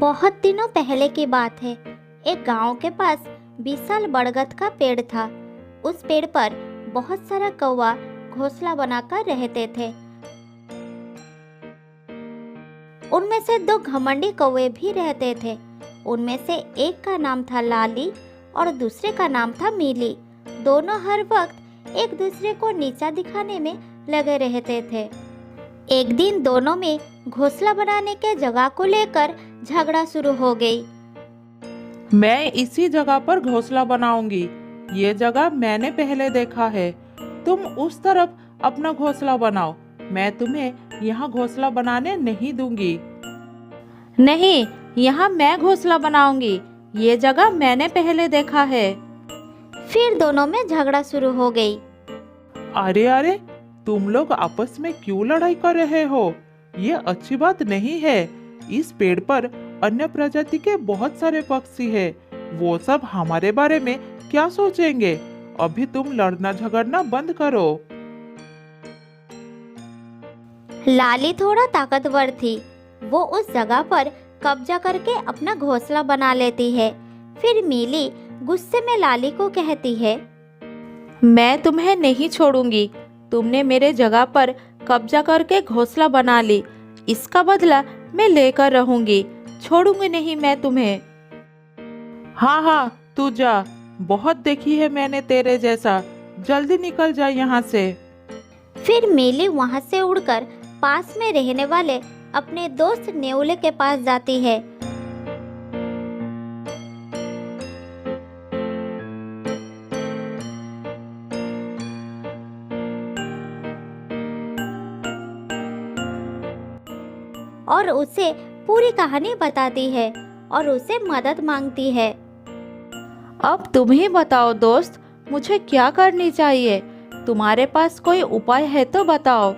बहुत दिनों पहले की बात है। एक गांव के पास विशाल बरगद का पेड़ था। उस पेड़ पर बहुत सारा कौवा घोंसला बनाकर रहते थे। उनमें से दो घमंडी कौवे भी रहते थे। उनमें से एक का नाम था लाली और दूसरे का नाम था मीली। दोनों हर वक्त एक दूसरे को नीचा दिखाने में लगे रहते थे। एक दिन दोनों में घोंसला बनाने के जगह को लेकर झगड़ा शुरू हो गई। मैं इसी जगह पर घोंसला बनाऊंगी। ये जगह मैंने पहले देखा है। तुम उस तरफ अपना घोंसला बनाओ। मैं तुम्हें यहाँ घोंसला बनाने नहीं दूंगी। नहीं, यहाँ मैं घोंसला बनाऊंगी। ये जगह मैंने पहले देखा है। फिर दोनों में झगड़ा शुरू हो गई। अरे अरे, तुम लोग आपस में क्यों लड़ाई कर रहे हो? ये अच्छी बात नहीं है। इस पेड़ पर अन्य प्रजाति के बहुत सारे पक्षी हैं। वो सब हमारे बारे में क्या सोचेंगे? अभी तुम लड़ना झगड़ना बंद करो। लाली थोड़ा ताकतवर थी। वो उस जगह पर कब्जा करके अपना घोंसला बना लेती है। फिर मीली गुस्से में लाली को कहती है, मैं तुम्हें नहीं छोड़ूंगी। तुमने मेरे जगह पर कब्जा करके घोंसला बना ली। इसका बदला मैं लेकर रहूंगी। छोड़ूंगी नहीं मैं तुम्हें। हाँ हाँ, तू जा। बहुत देखी है मैंने तेरे जैसा। जल्दी निकल जा यहाँ से। फिर मीली वहाँ से उड़कर पास में रहने वाले अपने दोस्त नेउले के पास जाती है। और उसे पूरी कहानी बताती है और उसे मदद मांगती है। अब तुम ही बताओ दोस्त, मुझे क्या करनी चाहिए? तुम्हारे पास कोई उपाय है तो बताओ।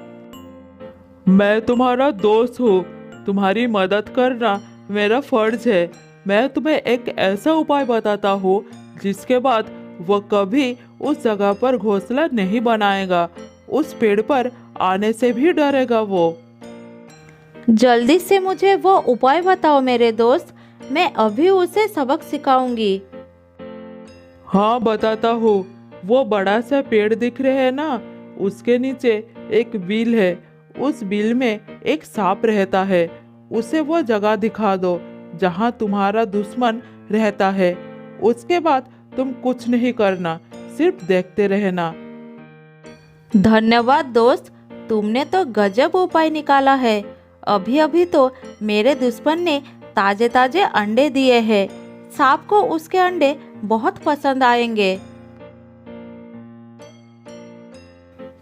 मैं तुम्हारा दोस्त हूँ। तुम्हारी मदद करना मेरा फर्ज है। मैं तुम्हें एक ऐसा उपाय बताता हूँ जिसके बाद वो कभी उस जगह पर घोंसला नहीं बनाएगा। उस पेड़ पर आने से भी डरेगा वो। जल्दी से मुझे वो उपाय बताओ मेरे दोस्त। मैं अभी उसे सबक सिखाऊंगी। हाँ, बताता हूँ। वो बड़ा सा पेड़ दिख रहे है ना, उसके नीचे एक बिल है। उस बिल में एक सांप रहता है। उसे वो जगह दिखा दो जहाँ तुम्हारा दुश्मन रहता है। उसके बाद तुम कुछ नहीं करना, सिर्फ देखते रहना। धन्यवाद दोस्त, तुमने तो गजब उपाय निकाला है। अभी अभी तो मेरे दुश्मन ने ताजे ताजे अंडे दिए हैं। सांप को उसके अंडे बहुत पसंद आएंगे।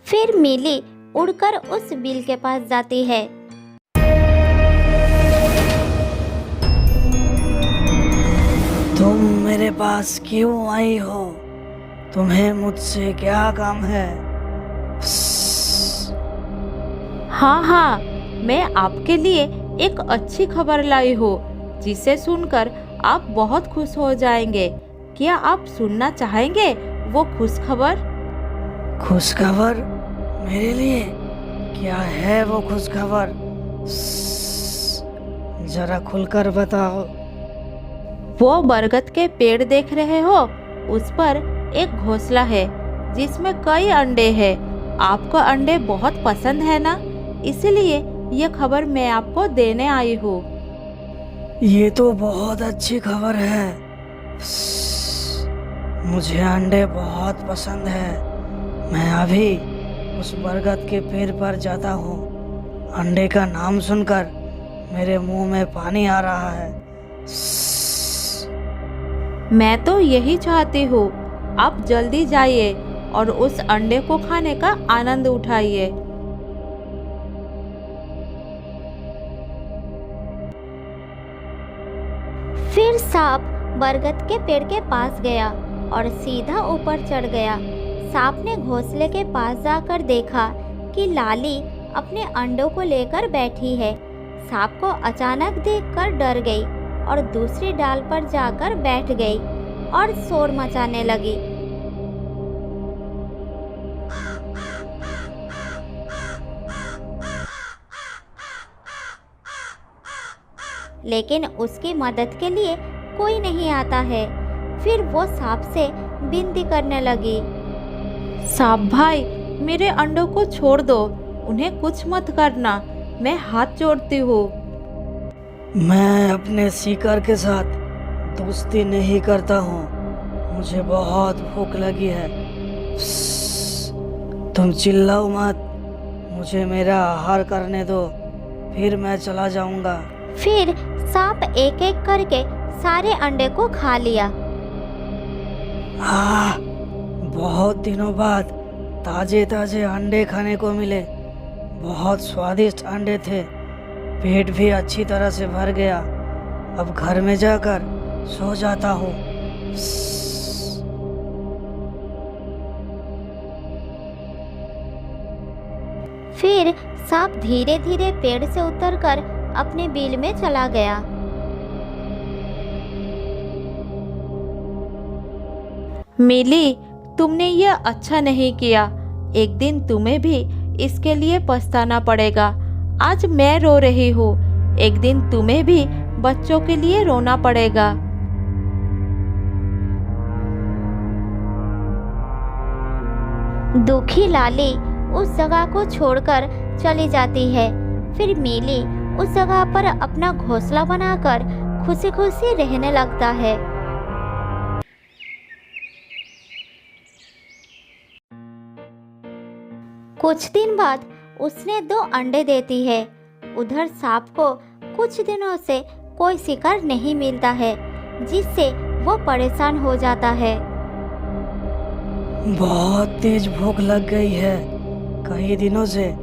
फिर मीली उड़कर उस बिल के पास जाती है। तुम मेरे पास क्यों आई हो? तुम्हें मुझसे क्या काम है? हाँ हाँ, मैं आपके लिए एक अच्छी खबर लाई हूँ जिसे सुनकर आप बहुत खुश हो जाएंगे। क्या आप सुनना चाहेंगे वो खुश खबर? खुश खबर? मेरे लिए? क्या है वो खुश खबर? जरा खुलकर बताओ। वो बरगद के पेड़ देख रहे हो? उस पर एक घोंसला है जिसमें कई अंडे हैं। आपको अंडे बहुत पसंद है ना? इसलिए ये खबर मैं आपको देने आई हूँ। ये तो बहुत अच्छी खबर है। मुझे अंडे बहुत पसंद है। मैं अभी उस बरगद के पेड़ पर जाता हूँ। अंडे का नाम सुनकर मेरे मुंह में पानी आ रहा है। मैं तो यही चाहती हूँ। आप जल्दी जाइए और उस अंडे को खाने का आनंद उठाइए। फिर सांप बरगद के पेड़ के पास गया और सीधा ऊपर चढ़ गया। सांप ने घोंसले के पास जाकर देखा कि लाली अपने अंडों को लेकर बैठी है। सांप को अचानक देखकर डर गई और दूसरी डाल पर जाकर बैठ गई और शोर मचाने लगी। लेकिन उसकी मदद के लिए कोई नहीं आता है। फिर वो सांप से विनती करने लगी। सांप भाई, मेरे अंडों को छोड़ दो, उन्हें कुछ मत करना, मैं हाथ जोड़ती हूँ। मैं अपने शिकार के साथ दोस्ती नहीं करता हूँ, मुझे बहुत भूख लगी है। तुम चिल्लाओ मत, मुझे मेरा आहार करने दो, फिर मैं चला जाऊंगा। फिर सांप एक एक करके सारे अंडे को खा लिया। बहुत दिनों बाद ताजे ताजे अंडे खाने को मिले। बहुत स्वादिष्ट अंडे थे, पेट भी अच्छी तरह से भर गया। अब घर में जाकर सो जाता हूँ। फिर सांप धीरे धीरे पेड़ से उतरकर अपने बिल में चला गया। मिली, तुमने ये अच्छा नहीं किया। एक दिन तुम्हें भी इसके लिए पछताना पड़ेगा। आज मैं रो रही हूँ, एक दिन तुम्हें भी बच्चों के लिए रोना पड़ेगा। दुखी लाली उस जगह को छोड़कर चली जाती है। फिर मिली उस जगह पर अपना घोंसला बनाकर खुशी खुशी रहने लगता है। कुछ दिन बाद उसने 2 अंडे देती है। उधर सांप को कुछ दिनों से कोई शिकार नहीं मिलता है, जिससे वो परेशान हो जाता है। बहुत तेज भूख लग गई है, कई दिनों से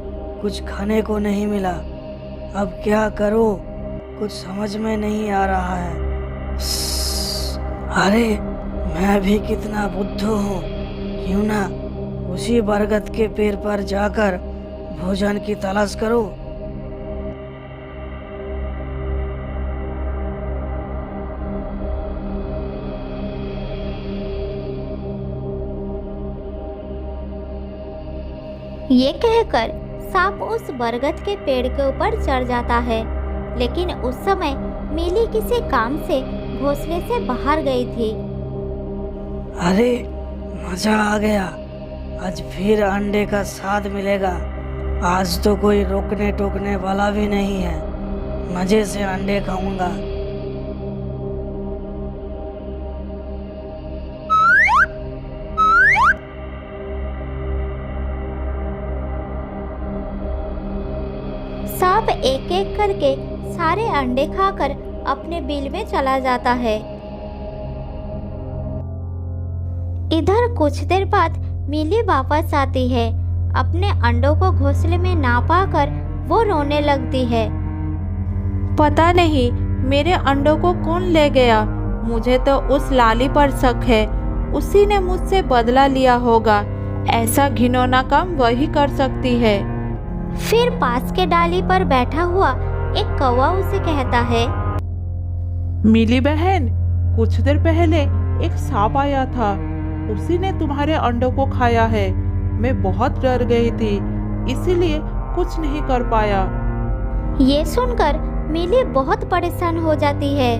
कुछ खाने को नहीं मिला। अब क्या करूं, कुछ समझ में नहीं आ रहा है। अरे मैं भी कितना बुद्धू हूँ, क्यों ना उसी बरगद के पेड़ पर जाकर भोजन की तलाश करूं। ये कहकर सांप उस बरगद के पेड़ के ऊपर चढ़ जाता है। लेकिन उस समय मिली किसी काम से घोंसले से बाहर गई थी। अरे मजा आ गया, आज फिर अंडे का स्वाद मिलेगा। आज तो कोई रोकने टोकने वाला भी नहीं है, मजे से अंडे खाऊंगा। सांप एक एक करके सारे अंडे खाकर अपने बिल में चला जाता है। इधर कुछ देर बाद मिली वापस आती है। अपने अंडों को घोंसले में ना पाकर वो रोने लगती है। पता नहीं मेरे अंडों को कौन ले गया। मुझे तो उस लाली पर शक है, उसी ने मुझसे बदला लिया होगा। ऐसा घिनौना काम वही कर सकती है। फिर पास के डाली पर बैठा हुआ एक कौवा उसे कहता है। मिली बहन, कुछ देर पहले एक सांप आया था, उसी ने तुम्हारे अंडों को खाया है। मैं बहुत डर गई थी, इसीलिए कुछ नहीं कर पाया। ये सुनकर मिली बहुत परेशान हो जाती है।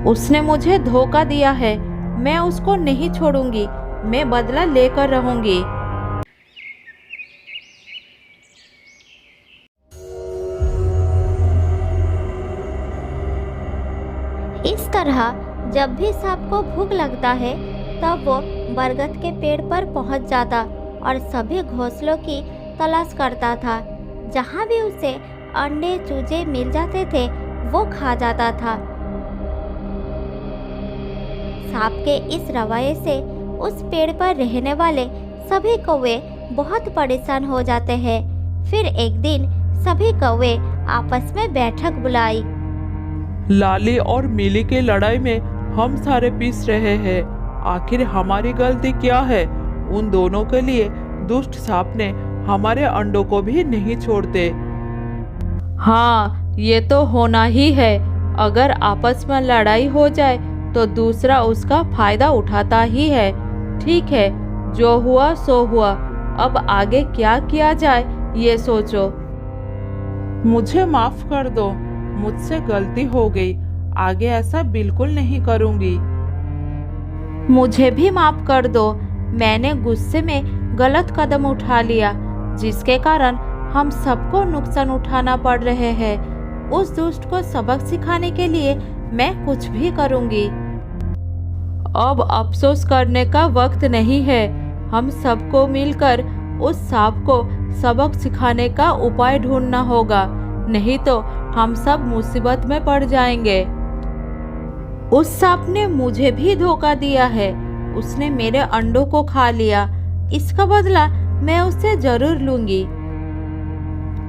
उसने मुझे धोखा दिया है, मैं उसको नहीं छोड़ूंगी, मैं बदला लेकर रहूंगी। इस तरह जब भी सांप को भूख लगता है तब वो बरगद के पेड़ पर पहुंच जाता और सभी घोंसलों की तलाश करता था। जहां भी उसे अंडे चूजे मिल जाते थे वो खा जाता था। सांप के इस रवैये से उस पेड़ पर रहने वाले सभी कौवे बहुत परेशान हो जाते हैं। फिर एक दिन सभी कौवे आपस में बैठक बुलाई। लाली और मिली की लड़ाई में हम सारे पीस रहे हैं। आखिर हमारी गलती क्या है? उन दोनों के लिए दुष्ट सांप ने हमारे अंडों को भी नहीं छोड़ते। हाँ, ये तो होना ही है। अगर आपस में लड़ाई हो जाए तो दूसरा उसका फायदा उठाता ही है। ठीक है, जो हुआ सो हुआ। अब आगे क्या किया जाए ये सोचो। मुझे माफ कर दो, मुझसे गलती हो गई। आगे ऐसा बिल्कुल नहीं करूँगी। मुझे भी माफ कर दो। मैंने गुस्से में गलत कदम उठा लिया, जिसके कारण हम सबको नुकसान उठाना पड़ रहे हैं। उस दुष्ट को सबक सिखाने के लिए मैं कुछ भी करूँगी। अब अफसोस करने का वक्त नहीं है। हम सबको मिलकर उस सांप को सबक सिखाने का उपाय ढूंढना होगा, नहीं तो हम सब मुसीबत में पड़ जाएंगे। उस सांप ने मुझे भी धोखा दिया है। उसने मेरे अंडों को खा लिया। इसका बदला मैं उससे जरूर लूंगी।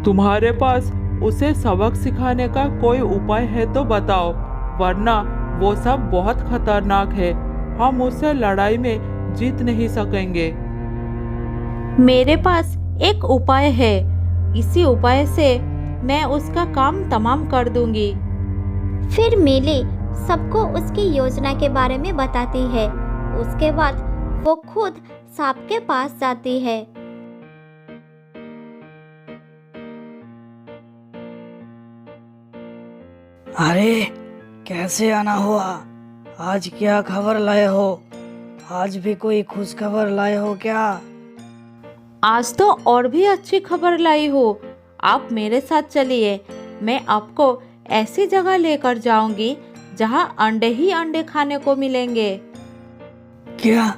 तुम्हारे पास उसे सबक सिखाने का कोई उपाय है तो बताओ, वरना वो सब बहुत खतरनाक है। हम उससे लड़ाई में जीत नहीं सकेंगे। मेरे पास एक उपाय है। इसी उपाय से मैं उसका काम तमाम कर दूंगी। फिर मिली सबको उसकी योजना के बारे में बताती है। उसके बाद वो खुद सांप के पास जाती है। अरे कैसे आना हुआ? आज क्या खबर लाए हो? आज भी कोई खुश खबर लाए हो क्या? आज तो और भी अच्छी खबर लाई हो। आप मेरे साथ चलिए। मैं आपको ऐसी जगह लेकर जाऊंगी जहां अंडे ही अंडे खाने को मिलेंगे। क्या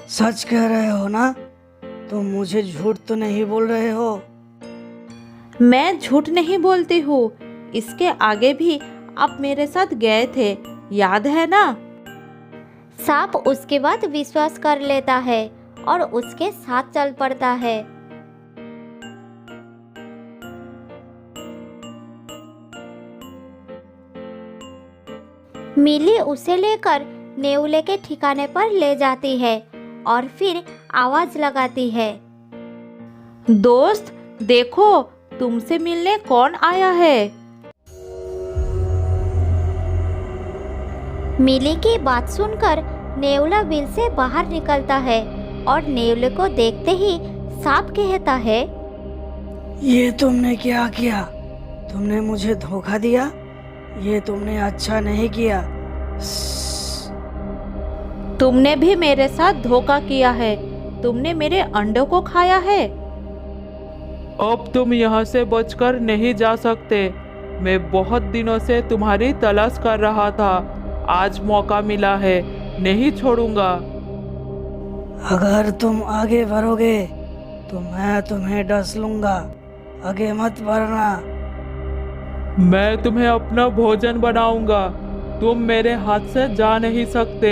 सच कह रहे हो ना? तुम मुझे झूठ तो नहीं बोल रहे हो? मैं झूठ नहीं बोलती हूँ। इसके आगे भी आप मेरे साथ गए थे, याद है ना? सांप उसके बाद विश्वास कर लेता है और उसके साथ चल पड़ता है। मिली उसे लेकर नेउले के ठिकाने पर ले जाती है और फिर आवाज लगाती है। दोस्त देखो, तुमसे मिलने कौन आया है। मिली की बात सुनकर नेउला बिल से बाहर निकलता है और नेउले को देखते ही सांप कहता है, ये तुमने क्या किया? तुमने मुझे धोखा दिया। ये तुमने अच्छा नहीं किया। तुमने भी मेरे साथ धोखा किया है। तुमने मेरे अंडों को खाया है। अब तुम यहाँ से बचकर नहीं जा सकते। मैं बहुत दिनों से तुम्हारी तलाश कर रहा था। आज मौका मिला है, नहीं छोड़ूंगा। अगर तुम आगे बढ़ोगे तो मैं तुम्हें डस लूंगा। आगे मत बढ़ना। मैं तुम्हें अपना भोजन बनाऊंगा। तुम मेरे हाथ से जा नहीं सकते।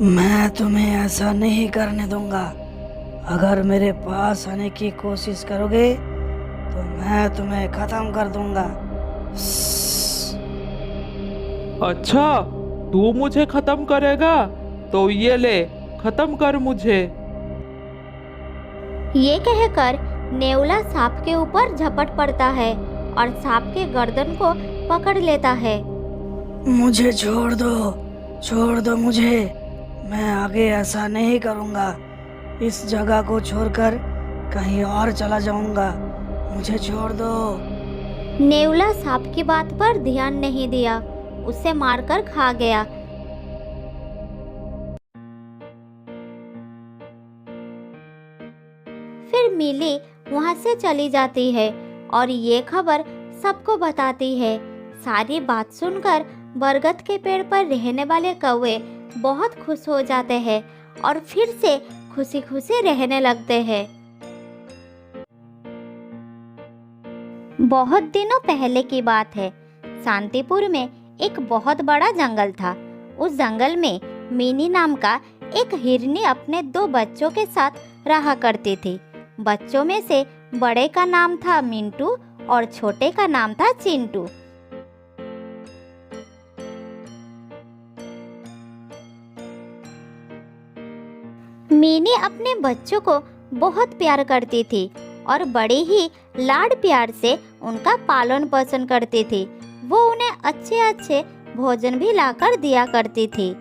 मैं तुम्हें ऐसा नहीं करने दूंगा। अगर मेरे पास आने की कोशिश करोगे तो मैं तुम्हें खत्म कर दूंगा। अच्छा, तू मुझे खत्म करेगा? तो ये ले, खत्म कर मुझे। ये कहकर नेउला सांप के ऊपर झपट पड़ता है और सांप के गर्दन को पकड़ लेता है। मुझे छोड़ दो मुझे। मैं आगे ऐसा नहीं करूंगा। इस जगह को छोड़कर कहीं और चला जाऊंगा। मुझे छोड़ दो। नेउला सांप की बात पर ध्यान नहीं दिया, उसे मारकर खा गया। फिर मिली वहां से चली जाती है और ये खबर सबको बताती है। सारी बात सुनकर बरगद के पेड़ पर रहने वाले कौवे बहुत खुश हो जाते हैं और फिर से खुशी खुशी रहने लगते हैं। बहुत दिनों पहले की बात है। शांतिपुर में एक बहुत बड़ा जंगल था। उस जंगल में मिनी नाम का एक हिरनी अपने 2 बच्चों के साथ रहा करती थी। बच्चों में से बड़े का नाम था मिंटू और छोटे का नाम था चिंटू। मिनी अपने बच्चों को बहुत प्यार करती थी और बड़े ही लाड प्यार से उनका पालन पोषण करती थी। वो उन्हें अच्छे अच्छे भोजन भी लाकर दिया करती थी।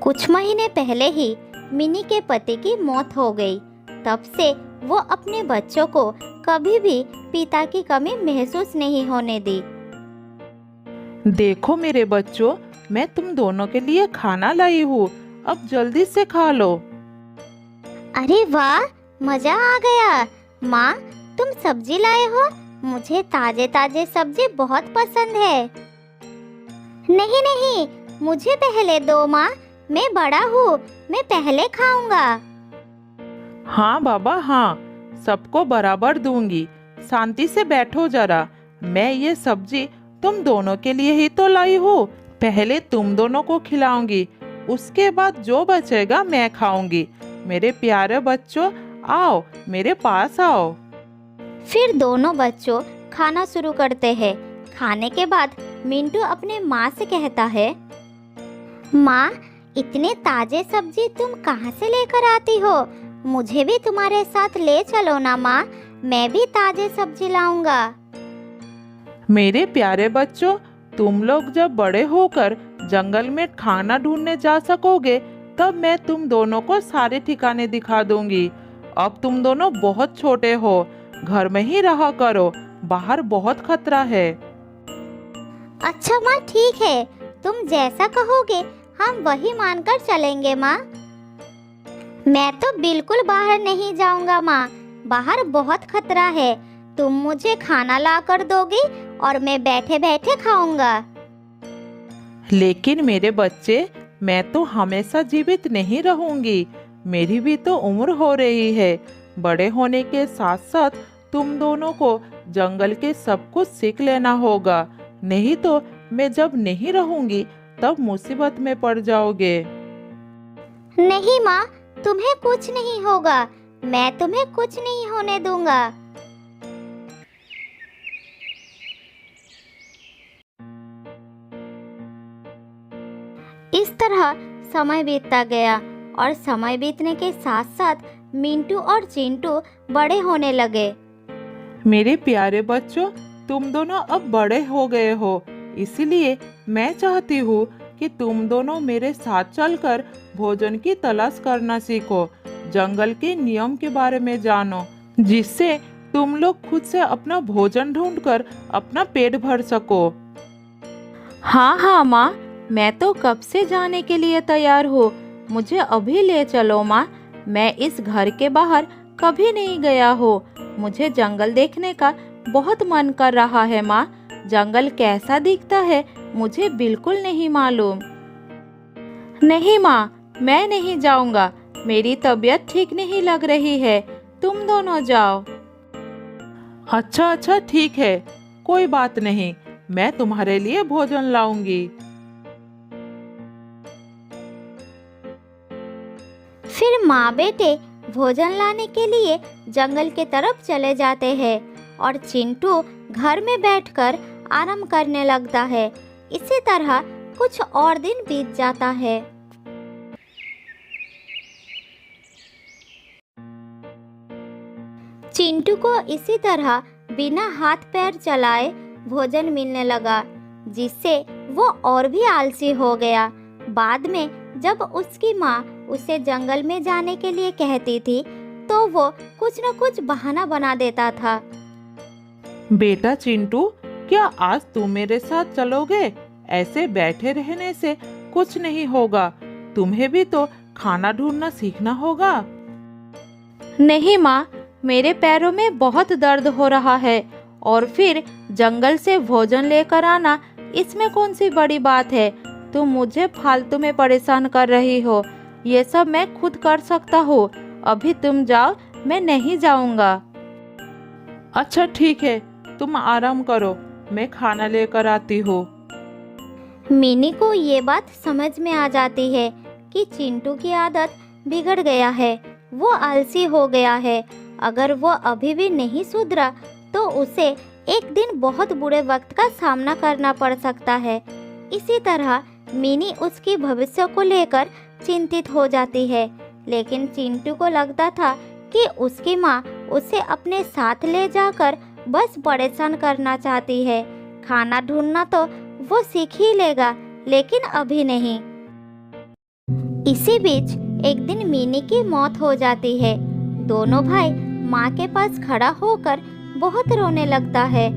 कुछ महीने पहले ही मिनी के पति की मौत हो गई तब से वो अपने बच्चों को कभी भी पिता की कमी महसूस नहीं होने दी। देखो मेरे बच्चों, मैं तुम दोनों के लिए खाना लाई हूँ, अब जल्दी से खा लो। अरे वाह, मजा आ गया। माँ, तुम सब्जी लाए हो? मुझे ताजे ताजे सब्जी बहुत पसंद है। नहीं नहीं, मुझे पहले दो माँ, मैं बड़ा हूँ, मैं पहले खाऊंगा। हाँ बाबा हाँ, सबको बराबर दूंगी। शांति से बैठो जरा, मैं ये सब्जी तुम दोनों के लिए ही तो लाई हूँ। पहले तुम दोनों को खिलाऊंगी, उसके बाद जो बचेगा मैं खाऊंगी। मेरे प्यारे बच्चों, आओ मेरे पास आओ। फिर दोनों बच्चों खाना शुरू करते हैं। खाने के बाद मिंटू अपने माँ से कहता है, माँ, इतने ताजे सब्जी तुम कहाँ से लेकर आती हो? मुझे भी तुम्हारे साथ ले चलो ना माँ, मैं भी ताजे सब्जी लाऊंगा। मेरे प्यारे बच्चों, तुम लोग जब बड़े होकर जंगल में खाना ढूंढने जा सकोगे, तब मैं तुम दोनों को सारे ठिकाने दिखा दूंगी। अब तुम दोनों बहुत छोटे हो, घर में ही रहा करो, बाहर बहुत खतरा है। अच्छा माँ, ठीक है, तुम जैसा कहोगे हम वही मानकर चलेंगे माँ। मैं तो बिल्कुल बाहर नहीं जाऊंगा माँ, बाहर बहुत खतरा है। तुम मुझे खाना ला कर दोगी और मैं बैठे बैठे खाऊंगा। लेकिन मेरे बच्चे, मैं तो हमेशा जीवित नहीं रहूंगी, मेरी भी तो उम्र हो रही है। बड़े होने के साथ साथ तुम दोनों को जंगल के सब कुछ सीख लेना होगा, नहीं तो मैं जब नहीं रहूंगी तब मुसीबत में पड़ जाओगे। नहीं माँ, तुम्हें कुछ नहीं होगा, मैं तुम्हें कुछ नहीं होने दूंगा। इस तरह समय बीतता गया और समय बीतने के साथ साथ मिंटू और चिंटू बड़े होने लगे। मेरे प्यारे बच्चों, तुम दोनों अब बड़े हो गए हो, इसलिए मैं चाहती हूँ कि तुम दोनों मेरे साथ चलकर भोजन की तलाश करना सीखो, जंगल के नियम के बारे में जानो, जिससे तुम लोग खुद से अपना भोजन ढूंढकर अपना पेट भर सको। हाँ हाँ माँ, मैं तो कब से जाने के लिए तैयार हूँ, मुझे अभी ले चलो माँ। मैं इस घर के बाहर कभी नहीं गया हूँ, मुझे जंगल देखने का बहुत मन कर रहा है माँ। जंगल कैसा दिखता है मुझे बिल्कुल नहीं मालूम। नहीं माँ, मैं नहीं जाऊंगा, मेरी तबीयत ठीक नहीं लग रही है, तुम दोनों जाओ। अच्छा अच्छा ठीक है, कोई बात नहीं, मैं तुम्हारे लिए भोजन लाऊंगी। फिर माँ बेटे भोजन लाने के लिए जंगल के तरफ चले जाते हैं और चिंटू घर में बैठकर आराम करने लगता है। इसी तरह कुछ और दिन बीत जाता है। चिंटू को इसी तरह बिना हाथ पैर चलाए भोजन मिलने लगा, जिससे वो और भी आलसी हो गया। बाद में जब उसकी माँ उसे जंगल में जाने के लिए कहती थी, तो वो कुछ न कुछ बहाना बना देता था। बेटा चिंटू, क्या आज तुम मेरे साथ चलोगे? ऐसे बैठे रहने से कुछ नहीं होगा, तुम्हें भी तो खाना ढूंढना सीखना होगा। नहीं माँ, मेरे पैरों में बहुत दर्द हो रहा है और फिर जंगल से भोजन लेकर आना, इसमें कौन सी बड़ी बात है? तुम मुझे फालतू में परेशान कर रही हो, ये सब मैं खुद कर सकता हूँ। अभी तुम जाओ, मैं नहीं जाऊँगा। अच्छा ठीक है, तुम आराम करो, मैं खाना लेकर आती हूँ। मिनी को ये बात समझ में आ जाती है कि चिंटू की आदत बिगड़ गया है, वो आलसी हो गया है। अगर वो अभी भी नहीं सुधरा तो उसे एक दिन बहुत बुरे वक्त का सामना करना पड़ सकता है। इसी तरह मिनी उसकी भविष्य को लेकर चिंतित हो जाती है, लेकिन चिंटू को लगता था कि उसकी माँ उसे अपने साथ ले जाकर बस परेशान करना चाहती है। खाना ढूंढना तो वो सीख ही लेगा, लेकिन अभी नहीं। इसी बीच एक दिन मिनी की मौत हो जाती है। दोनों भाई माँ के पास खड़ा होकर बहुत रोने लगता है।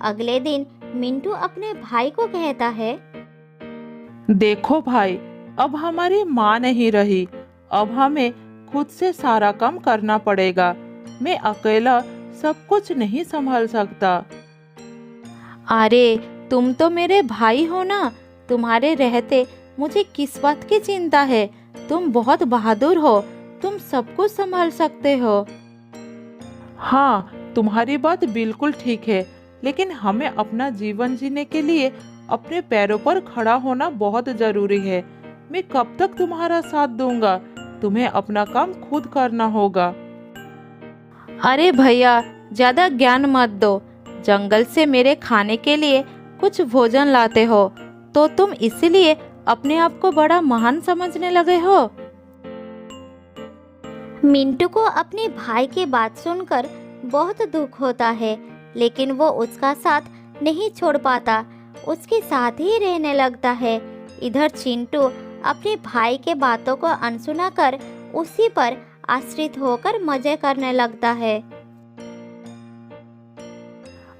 अगले दिन मिंटू अपने भाई को कहता है, देखो भाई, अब हमारी माँ नहीं रही। अब हमें खुद से सारा काम करना पड़ेगा। मैं अकेला सब कुछ नहीं संभाल सकता। अरे तुम तो मेरे भाई हो ना, तुम्हारे रहते मुझे किस बात की चिंता है। तुम बहुत बहादुर हो, तुम सब कुछ संभाल सकते हो। हाँ, तुम्हारी बात बिल्कुल ठीक है, लेकिन हमें अपना जीवन जीने के लिए अपने पैरों पर खड़ा होना बहुत जरूरी है। मैं कब तक तुम्हारा साथ दूंगा? तुम्हें अपना काम खुद करना होगा। अरे भैया, ज्यादा ज्ञान मत दो। जंगल से मेरे खाने के लिए कुछ भोजन लाते हो तो तुम इसीलिए अपने आप को बड़ा महान समझने लगे हो। मिंटू को अपने भाई की बात सुनकर बहुत दुख होता है, लेकिन वो उसका साथ नहीं छोड़ पाता, उसके साथ ही रहने लगता है। इधर चिंटू अपने भाई के बातों को अनसुना कर उसी पर आश्रित होकर मजे करने लगता है।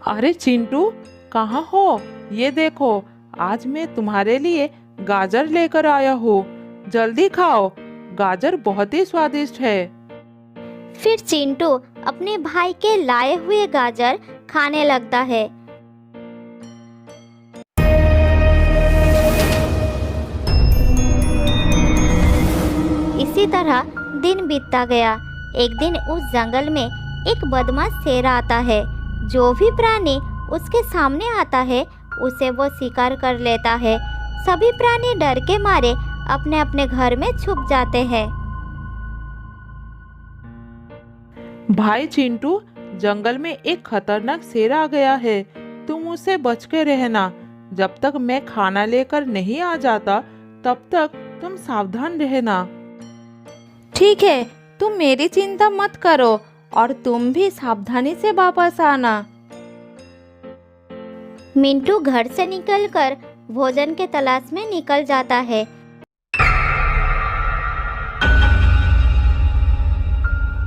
अरे चिंटू, कहाँ हो? ये देखो, आज मैं तुम्हारे लिए गाजर लेकर आया हूँ। जल्दी खाओ, गाजर बहुत ही स्वादिष्ट है। फिर चिंटू अपने भाई के लाए हुए गाजर खाने लगता है। इसी तरह दिन बीतता गया। एक दिन उस जंगल में एक बदमाश शेर आता है। जो भी प्राणी उसके सामने आता है उसे वो शिकार कर लेता है। सभी प्राणी डर के मारे अपने अपने घर में छुप जाते हैं। भाई चिंटू, जंगल में एक खतरनाक शेर आ गया है। तुम उसे बच के रहना। जब तक मैं खाना लेकर नहीं आ जाता तब तक तुम सावधान रहना। ठीक है, तुम मेरी चिंता मत करो और तुम भी सावधानी से वापस आना। मिंटू घर से निकलकर भोजन के तलाश में निकल जाता है।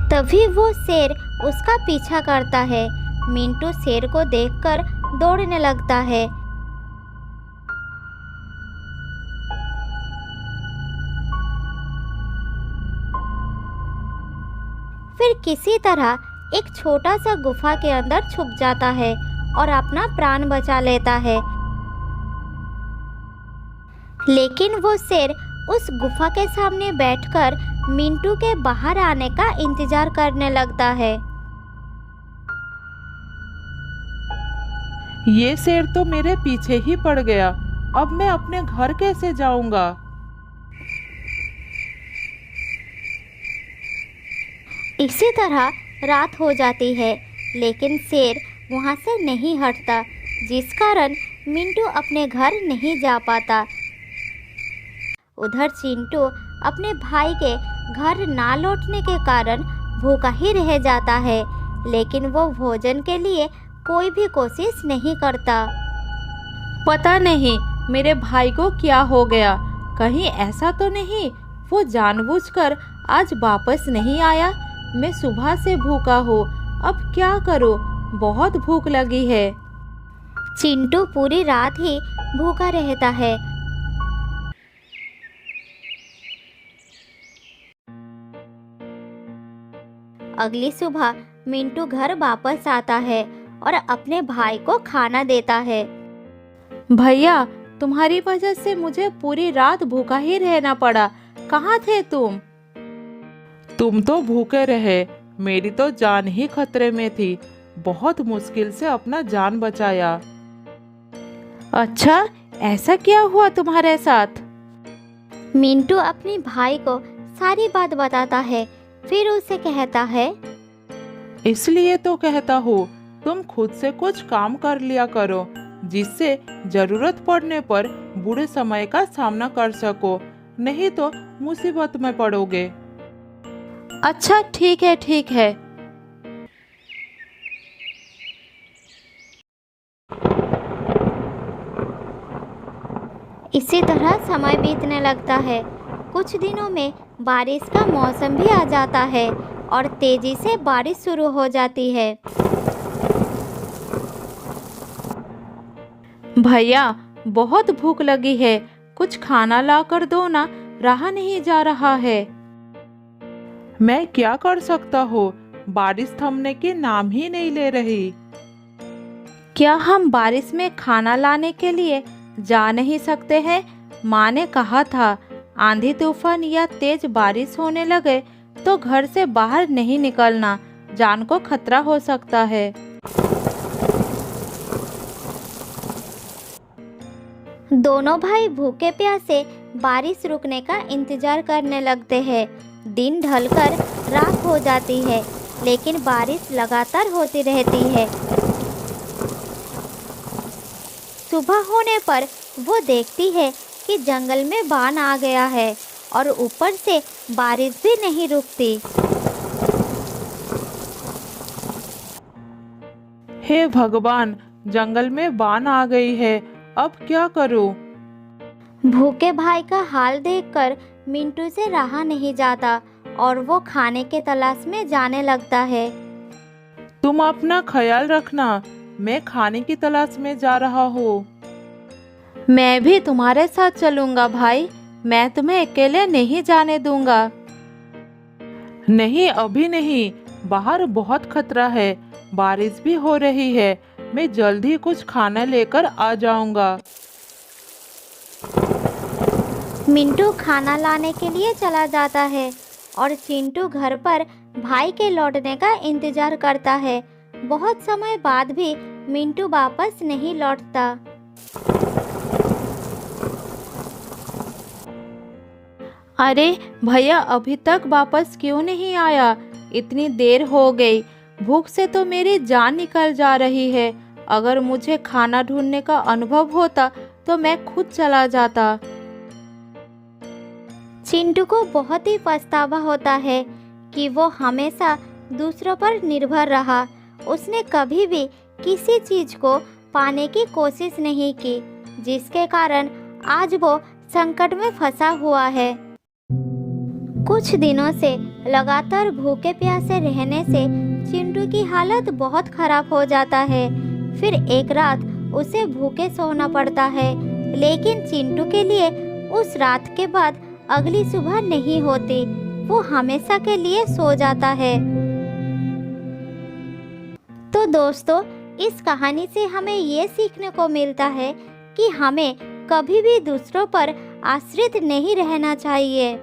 तभी वो शेर उसका पीछा करता है। मिंटू शेर को देखकर दौड़ने लगता है। फिर किसी तरह एक छोटा सा गुफा के अंदर छुप जाता है और अपना प्राण बचा लेता है। लेकिन वो शेर उस गुफा के सामने बैठकर मिंटू के बाहर आने का इंतजार करने लगता है। ये शेर तो मेरे पीछे ही पड़ गया। अब मैं अपने घर कैसे जाऊंगा? इसी तरह रात हो जाती है, लेकिन शेर वहाँ से नहीं हटता, जिस कारण मिंटू अपने घर नहीं जा पाता। उधर चिंटू अपने भाई के घर ना लौटने के कारण भूखा ही रह जाता है, लेकिन वो भोजन के लिए कोई भी कोशिश नहीं करता। पता नहीं मेरे भाई को क्या हो गया। कहीं ऐसा तो नहीं वो जानबूझकर आज वापस नहीं आया। मैं सुबह से भूखा हूँ, अब क्या करूँ? बहुत भूख लगी है। चिंटू पूरी रात ही भूखा रहता है। अगली सुबह मिंटू घर वापस आता है और अपने भाई को खाना देता है। भैया, तुम्हारी वजह से मुझे पूरी रात भूखा ही रहना पड़ा। कहाँ थे तुम? तुम तो भूखे रहे, मेरी तो जान ही खतरे में थी। बहुत मुश्किल से अपना जान बचाया। अच्छा, ऐसा क्या हुआ तुम्हारे साथ? मिंटू अपने भाई को सारी बात बताता है। फिर उसे कहता है, इसलिए तो कहता हूँ तुम खुद से कुछ काम कर लिया करो, जिससे जरूरत पड़ने पर बुरे समय का सामना कर सको, नहीं तो मुसीबत में पड़ोगे। अच्छा ठीक है, ठीक है। इसी तरह समय बीतने लगता है। कुछ दिनों में बारिश का मौसम भी आ जाता है और तेजी से बारिश शुरू हो जाती है। भैया, बहुत भूख लगी है, कुछ खाना ला कर दो ना, रहा नहीं जा रहा है। मैं क्या कर सकता हूँ, बारिश थमने के नाम ही नहीं ले रही। क्या हम बारिश में खाना लाने के लिए जा नहीं सकते हैं? माँ ने कहा था आंधी तूफान या तेज बारिश होने लगे तो घर से बाहर नहीं निकलना, जान को खतरा हो सकता है। दोनों भाई भूखे प्यासे बारिश रुकने का इंतजार करने लगते हैं। दिन ढलकर रात हो जाती है, लेकिन बारिश लगातार होती रहती है। सुबह होने पर वो देखती है कि जंगल में बान आ गया है और ऊपर से बारिश भी नहीं रुकती। हे भगवान, जंगल में बान आ गई है, अब क्या करूं? भूखे भाई का हाल देखकर मिंटू से रहा नहीं जाता और वो खाने के तलाश में जाने लगता है। तुम अपना ख्याल रखना, मैं खाने की तलाश में जा रहा हूँ। मैं भी तुम्हारे साथ चलूंगा भाई, मैं तुम्हें अकेले नहीं जाने दूंगा। नहीं, अभी नहीं, बाहर बहुत खतरा है, बारिश भी हो रही है, मैं जल्द ही कुछ खाना लेकर आ जाऊंगा। मिंटू खाना लाने के लिए चला जाता है और चिंटू घर पर भाई के लौटने का इंतजार करता है। बहुत समय बाद भी मिंटू वापस नहीं लौटता। अरे भैया, अभी तक वापस क्यों नहीं आया? इतनी देर हो गई, भूख से तो मेरी जान निकल जा रही है। अगर मुझे खाना ढूंढने का अनुभव होता तो मैं खुद चला जाता। चिंटू को बहुत ही पछतावा होता है कि वो हमेशा दूसरों पर निर्भर रहा। उसने कभी भी किसी चीज को पाने की कोशिश नहीं की, जिसके कारण आज वो संकट में फंसा हुआ है। कुछ दिनों से लगातार भूखे प्यासे रहने से चिंटू की हालत बहुत खराब हो जाता है। फिर एक रात उसे भूखे सोना पड़ता है, लेकिन चिंटू के लिए उस रात के बाद अगली सुबह नहीं होती। वो हमेशा के लिए सो जाता है। तो दोस्तों, इस कहानी से हमें ये सीखने को मिलता है कि हमें कभी भी दूसरों पर आश्रित नहीं रहना चाहिए।